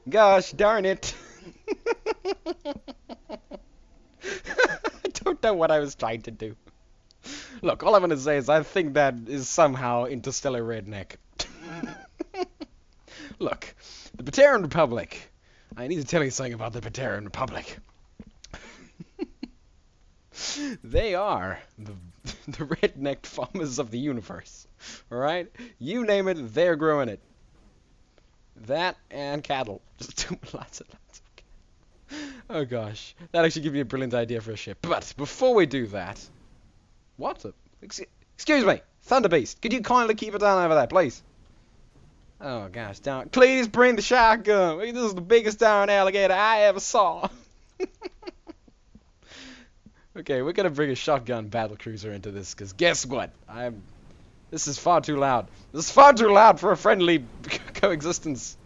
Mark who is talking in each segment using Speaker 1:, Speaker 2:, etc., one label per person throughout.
Speaker 1: Gosh darn it. I don't know what I was trying to do. Look, all I'm gonna say is I think that is somehow Interstellar Redneck. Look, the Batarian Republic. I need to tell you something about the Batarian Republic. They are the redneck farmers of the universe. Alright? You name it, they're growing it. That and cattle. Just lots and lots of cattle. Oh gosh. That actually gives me a brilliant idea for a ship. But before we do that... What? Excuse me! Thunder Beast, could you kindly keep it down over there, please? Oh gosh, down. Please bring the shotgun! This is the biggest darn alligator I ever saw! Okay, we're gonna bring a shotgun battlecruiser into this, because guess what? This is far too loud. This is far too loud for a friendly coexistence.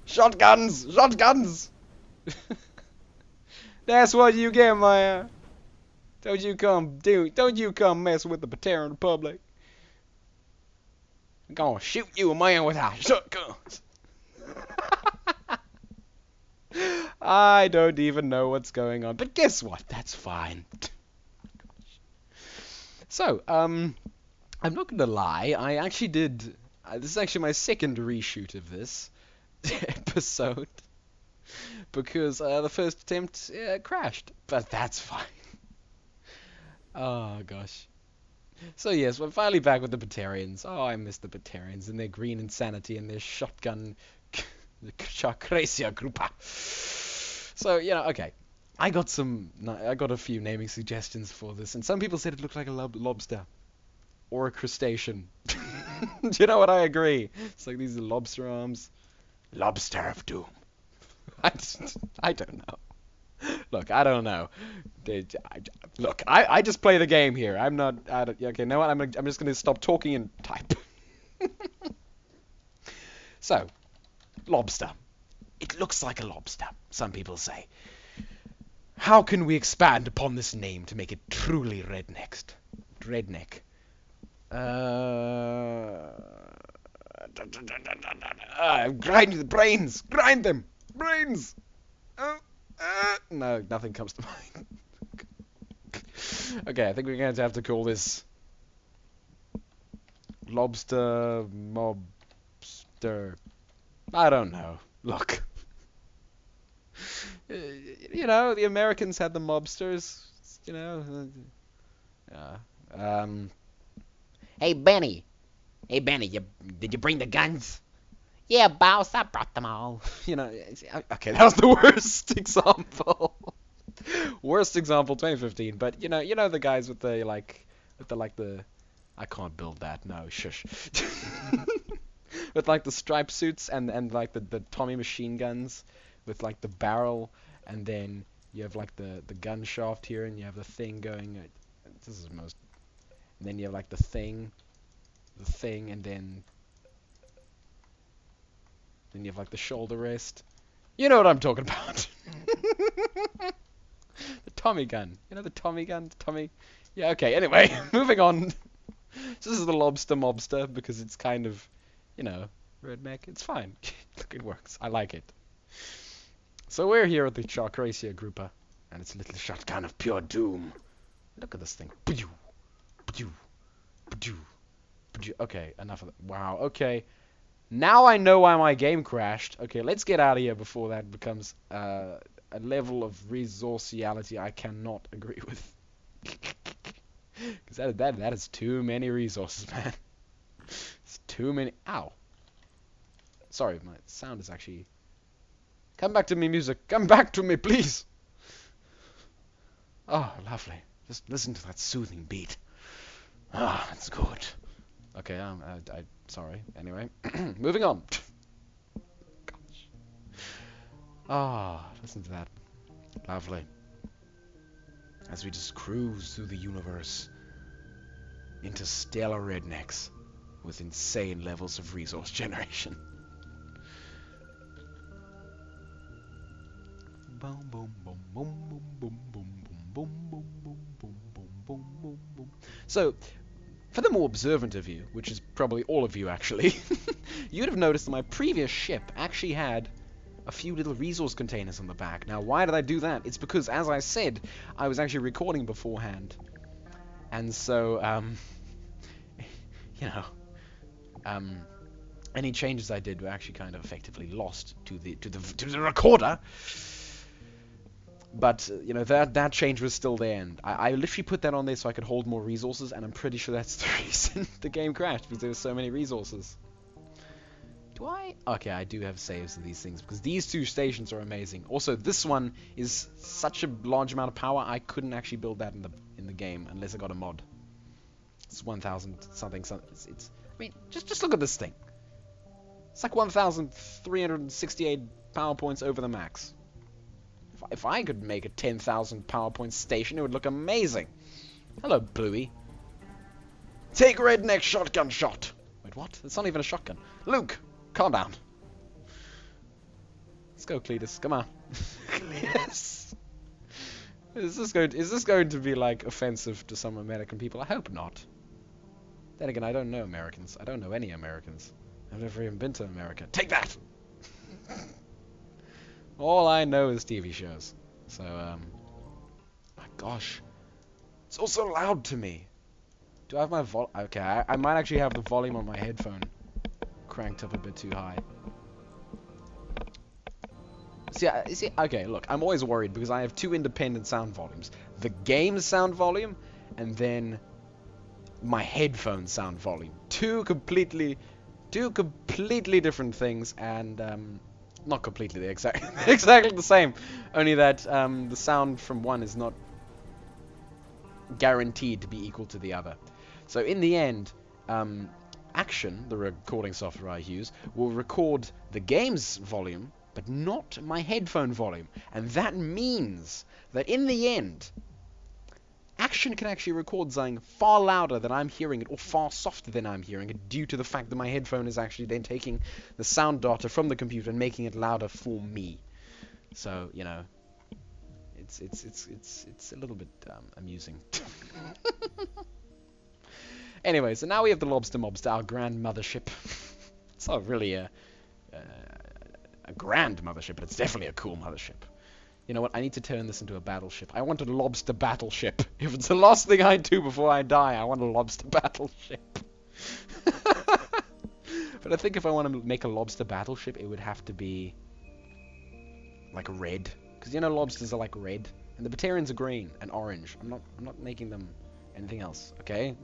Speaker 1: Shotguns! Shotguns! That's what you get, man. Don't you come mess with the Batarian Republic. I'm gonna shoot you, man, with our shotguns. I don't even know what's going on, but guess what? That's fine. So, I'm not gonna lie. I actually did. This is actually my second reshoot of this episode because the first attempt crashed, but that's fine. Oh gosh. So yes, we're finally back with the Batarians. Oh, I miss the Batarians and their green insanity and their shotgun Chacracia Grupa. So, okay. I got a few naming suggestions for this, and some people said it looked like a lobster. Or a crustacean. Do you know what? I agree. It's like these are lobster arms. Lobster of Doom. I don't know. Look, I don't know. Look, I just play the game here. I'm not... okay, you know what? I'm just going to stop talking and type. So, lobster. It looks like a lobster, some people say. How can we expand upon this name to make it truly redneck? Grind the brains! Grind them! Brains! No, nothing comes to mind. Okay, I think we're going to have to call this Lobster Mobster. I don't know. Look. The Americans had the mobsters,
Speaker 2: Hey, Benny. Hey, Benny, did you bring the guns? Yeah, boss, I brought them all.
Speaker 1: Okay, that was the worst example. Worst example, 2015. But the guys with the I can't build that. No, shush. With like the striped suits and like the Tommy machine guns with like the barrel, and then you have like the gun shaft here, and you have the thing going. This is most. And then you have like the thing, and then you have like the shoulder rest. You know what I'm talking about. The Tommy gun. You know the Tommy gun? Tommy? Yeah, okay, anyway, moving on. This is the lobster mobster because it's kind of, redneck. It's fine. It works. I like it. So we're here at the Chacracia Grupa, and it's a little shotgun of pure doom. Look at this thing. Okay, enough of that. Wow, okay. Now I know why my game crashed. Okay, let's get out of here before that becomes a level of resourciality I cannot agree with. Because that is too many resources, man. It's too many. Ow. Sorry, my sound is actually... Come back to me, music. Come back to me, please. Oh, lovely. Just listen to that soothing beat. Ah, that's good. Okay, sorry. Anyway, moving on. Gosh. Ah, listen to that. Lovely. As we just cruise through the universe. Interstellar Rednecks. With insane levels of resource generation. boom, boom, boom, boom, boom, boom, boom, boom, boom, boom, boom, boom, boom, boom, boom. So, for the more observant of you, which is probably all of you actually, you'd have noticed that my previous ship actually had a few little resource containers on the back. Now, why did I do that? It's because, as I said, I was actually recording beforehand. And so, you know, any changes I did were actually kind of effectively lost to the recorder. But you know, that change was still there, and I literally put that on there so I could hold more resources, and I'm pretty sure that's the reason the game crashed, because there were so many resources. Do I? Okay, I do have saves of these things, because these two stations are amazing. Also, this one is such a large amount of power, I couldn't actually build that in the game unless I got a mod. It's 1,000 something. It's I mean, just look at this thing. It's like 1,368 power points over the max. If I could make a 10,000 PowerPoint station, it would look amazing. Hello, Bluey. Take redneck shotgun shot. Wait, what? It's not even a shotgun. Luke, calm down. Let's go, Cletus. Come on. Yes. Is this going to be like offensive to some American people? I hope not. Then again, I don't know Americans. I don't know any Americans. I've never even been to America. Take that. All I know is TV shows. So, my gosh. It's also loud to me. Do I have my Okay, I might actually have the volume on my headphone cranked up a bit too high. See, okay, look, I'm always worried because I have two independent sound volumes. The game's sound volume, and then my headphone sound volume. Two completely different things, and, not completely exactly the same, only that the sound from one is not guaranteed to be equal to the other. So in the end, Action, the recording software I use, will record the game's volume, but not my headphone volume. And that means that in the end, Action can actually record something far louder than I'm hearing it, or far softer than I'm hearing it, due to the fact that my headphone is actually then taking the sound data from the computer and making it louder for me. So, you know, it's a little bit amusing. Anyway, so now we have the Lobster Mobster, our grand mothership. It's not really a grand mothership, but it's definitely a cool mothership. You know what? I need to turn this into a battleship. I want a lobster battleship. If it's the last thing I do before I die, I want a lobster battleship. But I think if I want to make a lobster battleship, it would have to be like red, because you know lobsters are like red, and the Batarians are green and orange. I'm not making them anything else. Okay.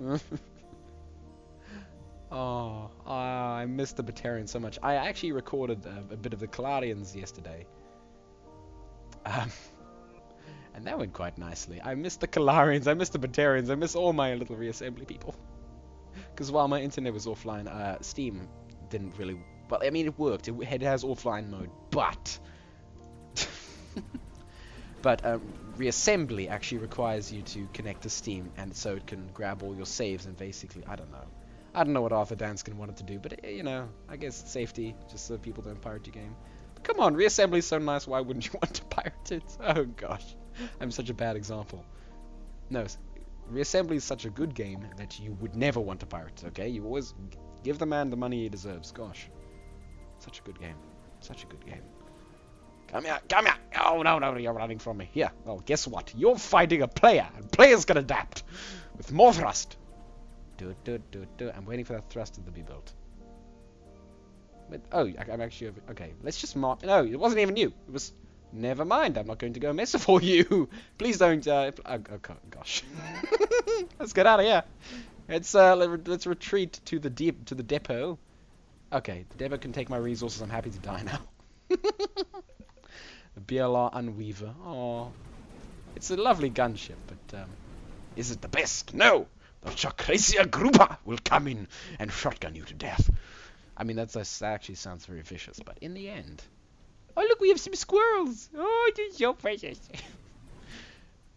Speaker 1: Oh, I miss the Batarians so much. I actually recorded a bit of the Calarians yesterday. And that went quite nicely. I miss the Calarians, I miss the Batarians, I miss all my little reassembly people. Because while my internet was offline, Steam didn't really... Well, I mean, it worked. It has offline mode, but... But Reassembly actually requires you to connect to Steam, and so it can grab all your saves and basically... I don't know what Arthur Danskin wanted to do, but, you know, I guess it's safety, just so people don't pirate your game. But come on, Reassembly is so nice, why wouldn't you want to pirate it? Oh, gosh. I'm such a bad example. No, Reassembly is such a good game that you would never want to pirate it, okay? You always give the man the money he deserves. Gosh. Such a good game. Such a good game. Come here, come here! Oh, no, you're running from me. Here, well, guess what? You're fighting a player, and players can adapt with more thrust. Do it. I'm waiting for that thruster to be built. But, oh, I'm actually over... Okay, let's just mark... No, it wasn't even you. It was... Never mind, I'm not going to go mess for you. Please don't... oh, gosh. Let's get out of here. Let's retreat to the depot. Okay, the depot can take my resources. I'm happy to die now. The BLR Unweaver. Oh, it's a lovely gunship, but is it the best? No! The Chacracia Grupa will come in and shotgun you to death. I mean, that actually sounds very vicious, but in the end... Oh, look, we have some squirrels! Oh, it is so precious.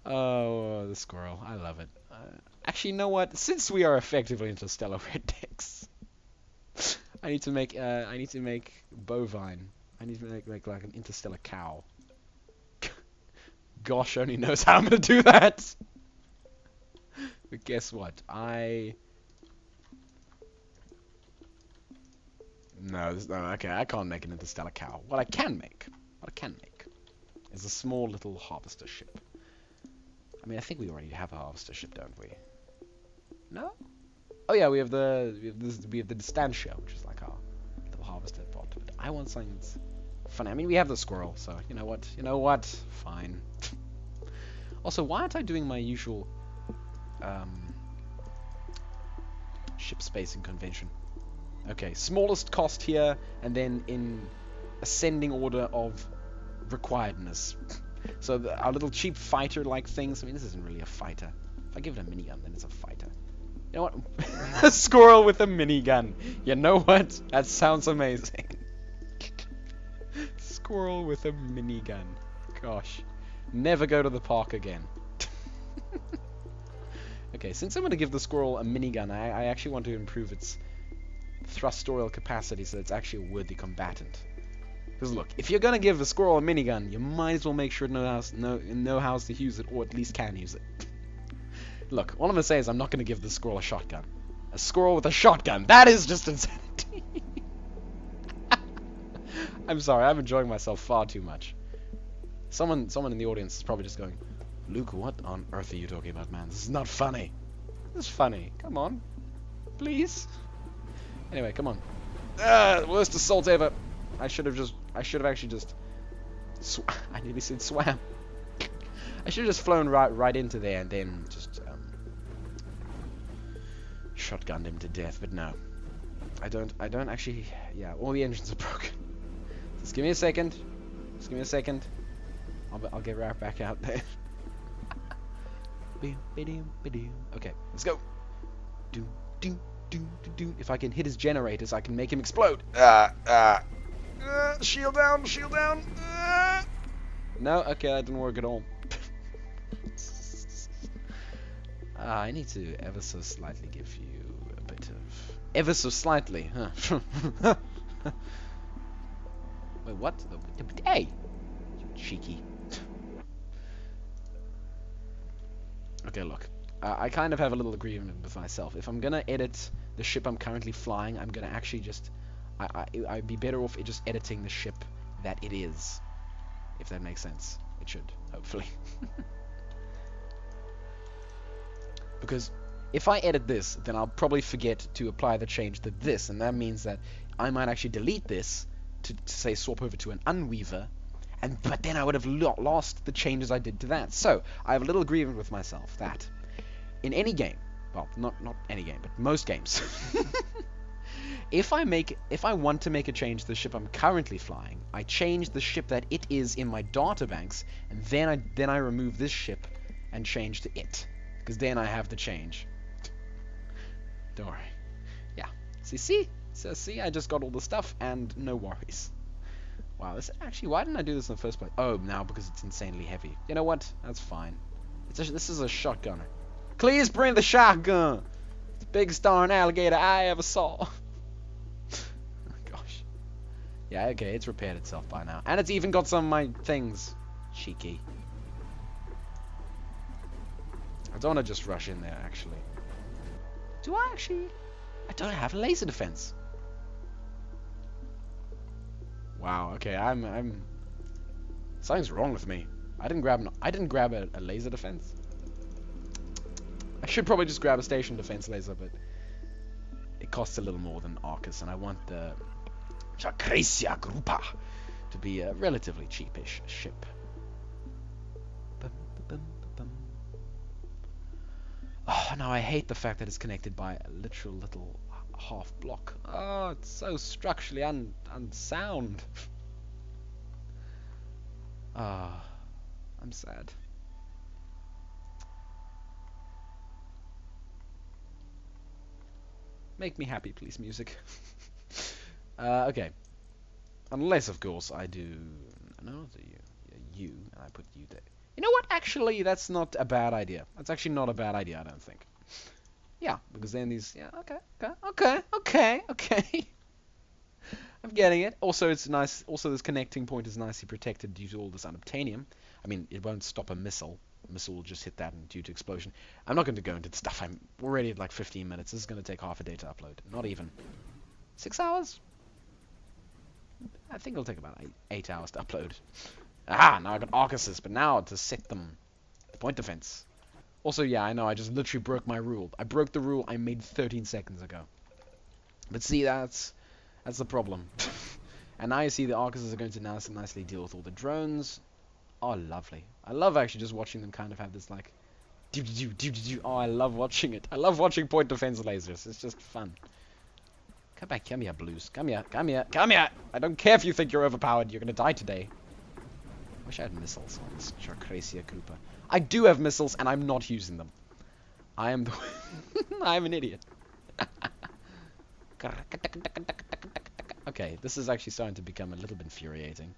Speaker 1: Oh, the squirrel. I love it. Actually, you know what? Since we are effectively Interstellar Rednecks, I need to make bovine. I need to make like an interstellar cow. gosh only knows how I'm gonna do that. But guess what? No, okay, I can't make an interstellar cow. What I can make is a small little harvester ship. I mean, I think we already have a harvester ship, don't we? No? Oh yeah, we have the distancia, which is like our little harvester pod. But I want something that's funny. I mean, we have the squirrel, so you know what? You know what? Fine. Also, why aren't I doing my usual ship spacing convention? Okay, smallest cost here, and then in ascending order of requiredness. So our little cheap fighter-like things. I mean, this isn't really a fighter. If I give it a minigun, then it's a fighter. You know what? A squirrel with a minigun. You know what? That sounds amazing. Squirrel with a minigun. Gosh. Never go to the park again. Okay, since I'm going to give the squirrel a minigun, I actually want to improve its thrustorial capacity so it's actually a worthy combatant. Because look, if you're going to give the squirrel a minigun, you might as well make sure it know how to use it, or at least can use it. Look, all I'm going to say is I'm not going to give the squirrel a shotgun. A squirrel with a shotgun, that is just insanity. I'm sorry, I'm enjoying myself far too much. Someone in the audience is probably just going, Luke, what on earth are you talking about, man? This is not funny. This is funny. Come on. Please. Anyway, come on. Worst assault ever. I should have actually just... I nearly said swam. I should have just flown right into there and then just shotgunned him to death, but no. I don't actually... Yeah, all the engines are broken. Just give me a second. Just give me a second. I'll get right back out there. Okay, let's go. If I can hit his generators, I can make him explode. Shield down, shield down. No, okay, that didn't work at all. I need to ever so slightly give you a bit of... Ever so slightly, huh? Wait, what? Hey! You cheeky. Okay, look. I kind of have a little agreement with myself. If I'm gonna edit the ship I'm currently flying, I'm gonna actually just... I'd be better off just editing the ship that it is. If that makes sense. It should, hopefully. Because if I edit this, then I'll probably forget to apply the change to this, and that means that I might actually delete this to say swap over to an unweaver, but then I would have lost the changes I did to that. So I have a little agreement with myself that in any game, well, not any game, but most games, if I want to make a change to the ship I'm currently flying, I change the ship that it is in my databanks, and then I remove this ship and change to it. Because then I have the change. Don't worry. Yeah. See, I just got all the stuff and no worries. Wow, why didn't I do this in the first place? Oh, now because it's insanely heavy. You know what? That's fine. This is a shotgunner. Please bring the shotgun! It's the biggest darn alligator I ever saw. Oh, gosh. Yeah, okay, it's repaired itself by now. And it's even got some of my things. Cheeky. I don't want to just rush in there, actually. Do I actually? I don't have a laser defense. Wow. Okay, I'm. Something's wrong with me. I didn't grab a laser defense. I should probably just grab a station defense laser, but it costs a little more than Arcus, and I want the Chakresia Grupa to be a relatively cheapish ship. Oh, no, I hate the fact that it's connected by a literal little half block. Oh, it's so structurally unsound. Ah, I'm sad. Make me happy, please, music. Okay. Unless, of course, I do... No, you, and I put you there. You know what? Actually, that's not a bad idea. That's actually not a bad idea, I don't think. Yeah, because then these... Yeah, okay. I'm getting it. Also, it's nice. Also, this connecting point is nicely protected due to all this unobtainium. I mean, it won't stop a missile. A missile will just hit that and due to explosion. I'm not going to go into the stuff. I'm already at like 15 minutes. This is going to take half a day to upload. Not even. 6 hours? I think it'll take about 8 hours to upload. Aha! Now I got Arcuses, but now to set them. The point defense. Also, yeah, I know, I just literally broke my rule. I broke the rule I made 13 seconds ago. But see, that's the problem. And now you see the Arcuses are going to nicely deal with all the drones. Oh, lovely. I love actually just watching them kind of have this, like... Oh, I love watching it. I love watching point defense lasers. It's just fun. Come here, Blues. Come here. I don't care if you think you're overpowered. You're gonna die today. Wish I had missiles on this Chacracia Koopa. I do have missiles, and I'm not using them. I am the... I'm an idiot. Okay, this is actually starting to become a little bit infuriating.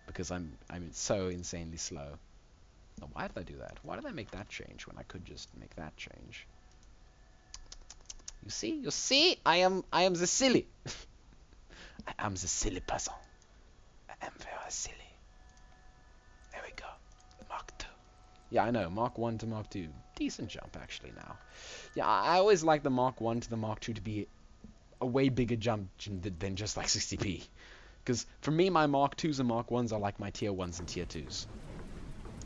Speaker 1: Because I'm so insanely slow. Now, why did I do that? Why did I make that change when I could just make that change? You see? I am the silly. I am the silly person. I am very silly. There we go. Mark 2. Yeah, I know. Mark 1 to Mark 2. Decent jump, actually, now. Yeah, I always like the Mark 1 to the Mark 2 to be a way bigger jump than just like 60p. Because for me, my Mark 2s and Mark 1s are like my Tier 1s and Tier 2s.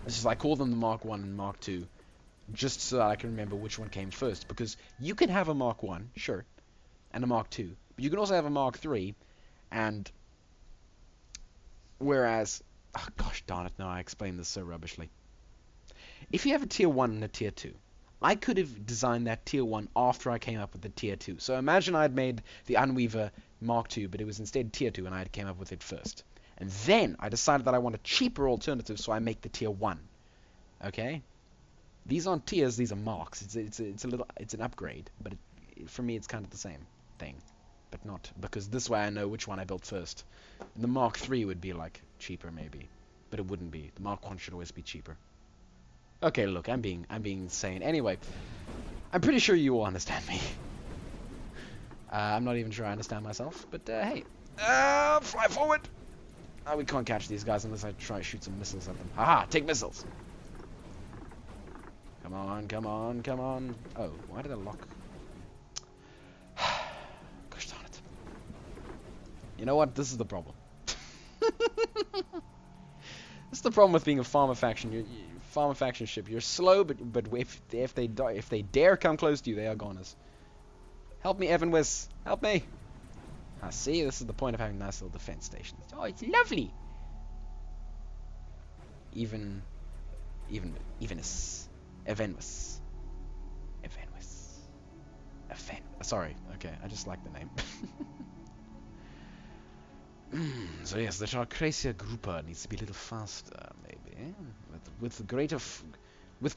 Speaker 1: It's just I call them the Mark 1 and Mark 2, just so that I can remember which one came first. Because you can have a Mark 1, sure, and a Mark 2. But you can also have a Mark 3, and... Whereas... Oh, gosh darn it, no, I explained this so rubbishly. If you have a Tier 1 and a Tier 2, I could have designed that Tier 1 after I came up with the Tier 2. So imagine I'd made the Unweaver Mark II, but it was instead Tier 2, and I came up with it first. And then I decided that I want a cheaper alternative, so I make the Tier 1. Okay? These aren't tiers, these are marks. It's an upgrade, but for me it's kind of the same thing. But not, because this way I know which one I built first. And the Mark III would be like cheaper maybe, but it wouldn't be. The Mark 1 should always be cheaper. Okay, look, I'm being insane. Anyway, I'm pretty sure you all understand me. I'm not even sure I understand myself, but hey. Fly forward! We can't catch these guys unless I try to shoot some missiles at them. Haha, take missiles! Come on, come on, come on. Oh, why did I lock? Gosh darn it. You know what? This is the problem. This is the problem with being a farmer faction. Farmer faction ship. You're slow, but if they dare come close to you, they are goners. Help me, Evan Wiss. Help me. See, this is the point of having nice little defense stations. Oh, it's lovely. Evenus. Sorry. Okay, I just like the name. So yes, the Chacracia grouper needs to be a little faster, maybe. With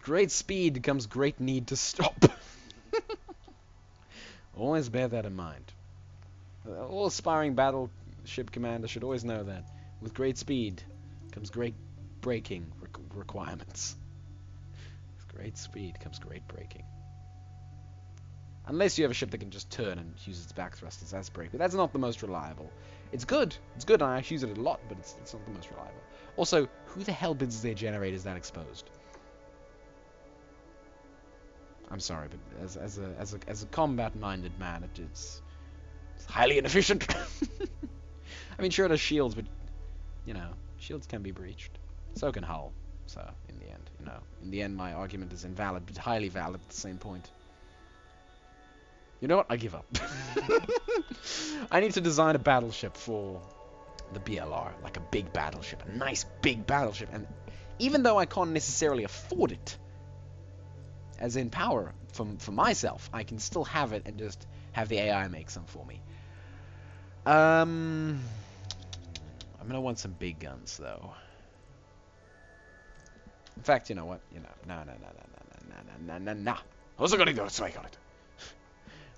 Speaker 1: great speed comes great need to stop. Always bear that in mind. All aspiring battleship commanders should always know that. With great speed comes great braking requirements. With great speed comes great braking. Unless you have a ship that can just turn and use its back thrusters as brake. But that's not the most reliable. It's good. It's good, and I actually use it a lot, but it's not the most reliable. Also, who the hell builds their generators that exposed? I'm sorry, but as a combat-minded man, it's highly inefficient. I mean, sure, it has shields, but you know, shields can be breached. So can hull. So in the end, my argument is invalid, but highly valid at the same point. You know what? I give up. I need to design a battleship for the BLR, like a big battleship, a nice big battleship, and even though I can't necessarily afford it, as in power for myself, I can still have it and just have the AI make some for me. I'm gonna want some big guns though. In fact, you know what? No. Also gonna go strike on it.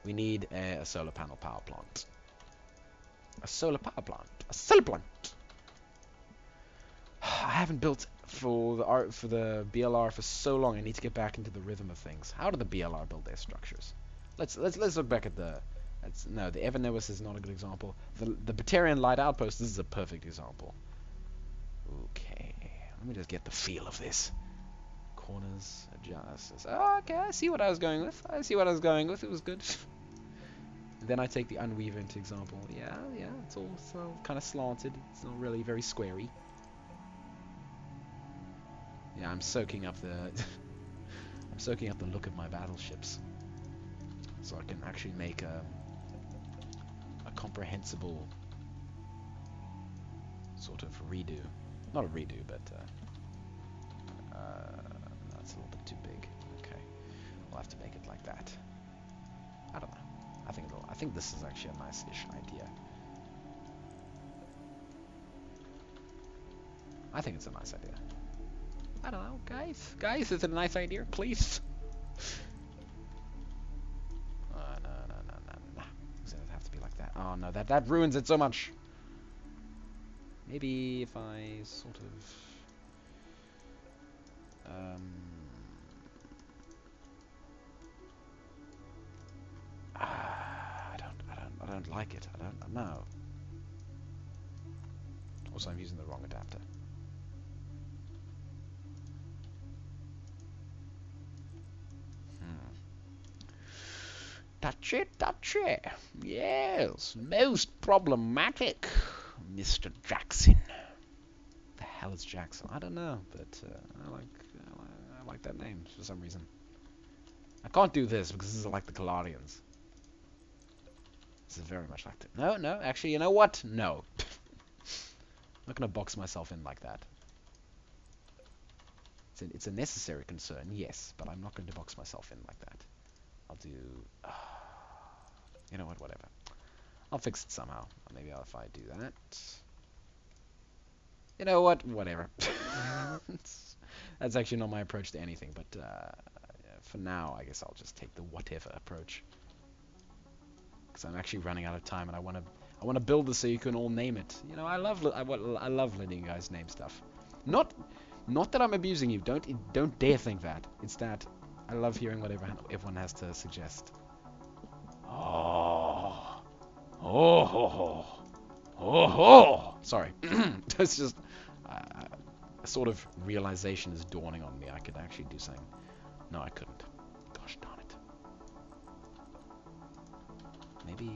Speaker 1: We need a solar panel power plant. A solar power plant. A solar plant. I haven't built for the BLR for so long. I need to get back into the rhythm of things. How do the BLR build their structures? Let's look back at No, the Evernois is not a good example. The Batarian Light Outpost, this is a perfect example. Okay, let me just get the feel of this. Corners, adjust. Oh, okay, I see what I was going with. It was good. And then I take the Unweaver into example. Yeah, it's all kind of slanted. It's not really very squarey. Yeah, I'm soaking up the I'm soaking up the look of my battleships, so I can actually make a comprehensible sort of redo. Not a redo, but that's a little bit too big. Okay, we'll have to make it like that. I don't know. I think this is actually a nice-ish idea. I think it's a nice idea. I don't know, guys. Guys, is it a nice idea? Please. No. Does it have to be like that? Oh no, that ruins it so much. Maybe if I sort of I don't like it. I don't know. Also, I'm using the wrong adapter. Touch it. Yes, most problematic, Mr. Jackson. The hell is Jackson? I don't know, but I like that name for some reason. I can't do this because this is like the Kalarians. This is very much like that. No, actually, you know what? No. I'm not gonna box myself in like that. It's a necessary concern, yes, but I'm not going to box myself in like that. I'll do... you know what, whatever. I'll fix it somehow. Maybe if I do that... You know what, whatever. That's actually not my approach to anything, but for now, I guess I'll just take the whatever approach. Because I'm actually running out of time, and I want to build this so you can all name it. You know, I love letting you guys name stuff. Not that I'm abusing you. Don't dare think that. It's that I love hearing what everyone has to suggest. Sorry. It's just a sort of realization is dawning on me. I could actually do something. No, I couldn't. Gosh darn it. Maybe...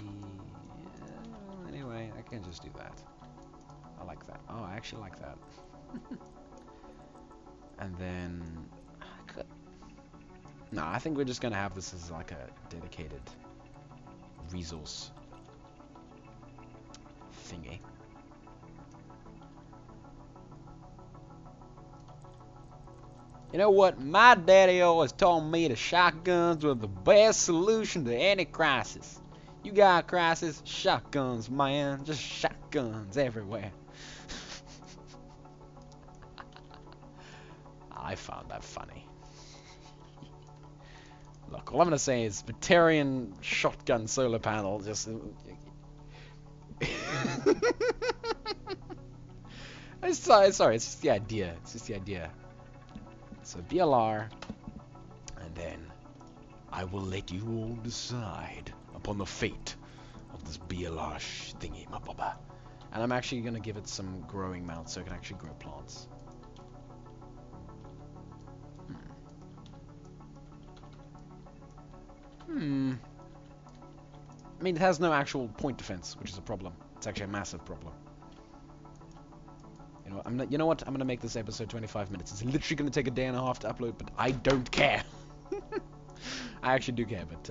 Speaker 1: anyway, I can just do that. I like that. Oh, I actually like that. And then... I could... No, I think we're just going to have this as like a dedicated resource thingy. You know what? My daddy always told me the shotguns were the best solution to any crisis. You got a crisis? Shotguns, man. Just shotguns everywhere. I found that funny. Look, all I'm going to say is Batarian shotgun solar panel just... sorry, it's just the idea. So BLR, and then I will let you all decide upon the fate of this BLR thingy, my baba. And I'm actually going to give it some growing mounts so it can actually grow plants. I mean, it has no actual point defense, which is a problem. It's actually a massive problem. You know what? I'm gonna make this episode 25 minutes. It's literally gonna take a day and a half to upload, but I don't care. I actually do care, but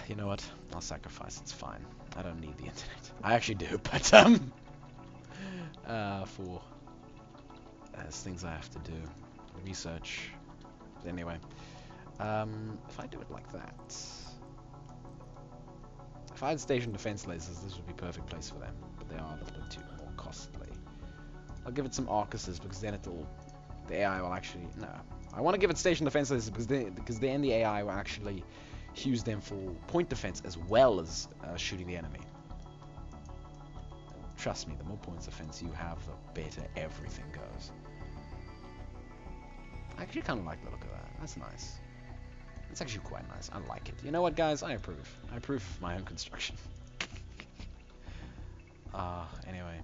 Speaker 1: you know what? I'll sacrifice. It's fine. I don't need the internet. I actually do, but for there's things I have to do, research. But anyway, if I do it like that, if I had station defense lasers, this would be a perfect place for them. But they are a little bit too more costly. I'll give it some Arcuses because then the AI will actually... No. I want to give it station defense lasers because then the AI will actually use them for point defense as well as shooting the enemy. And trust me, the more points defense you have, the better everything goes. I actually kind of like the look of that. That's nice. It's actually quite nice. I like it. You know what, guys? I approve. I approve of my own construction. Anyway,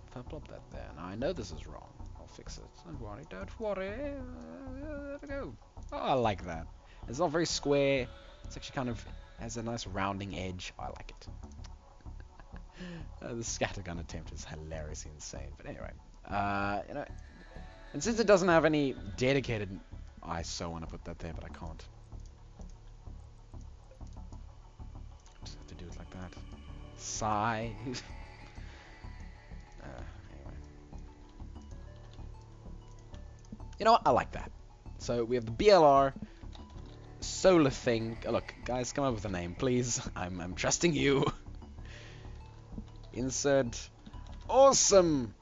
Speaker 1: if I plop that there, now I know this is wrong. I'll fix it. Don't worry, don't worry. There we go. Oh, I like that. It's not very square. It's actually kind of has a nice rounding edge. I like it. The scattergun attempt is hilariously insane. But anyway, you know, and since it doesn't have any dedicated, I so want to put that there, but I can't. Just have to do it like that. Sigh. Anyway. You know what? I like that. So we have the BLR solar thing. Look, guys, come up with a name, please. I'm trusting you. Insert awesome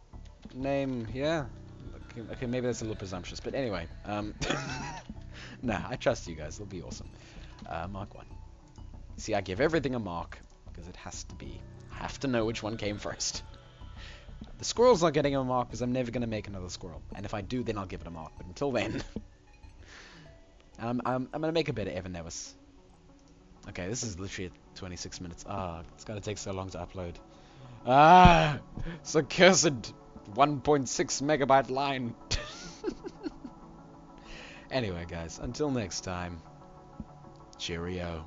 Speaker 1: name. Yeah. Okay, maybe that's a little presumptuous, but anyway. Nah, I trust you guys. It'll be awesome. Mark 1. See, I give everything a mark because it has to be. I have to know which one came first. The squirrel's not getting a mark because I'm never going to make another squirrel. And if I do, then I'll give it a mark. But until then, I'm going to make a better Evan Nevis. Okay, this is literally at 26 minutes. It's going to take so long to upload. It's a cursed 1.6 megabyte line. Anyway, guys, until next time, cheerio.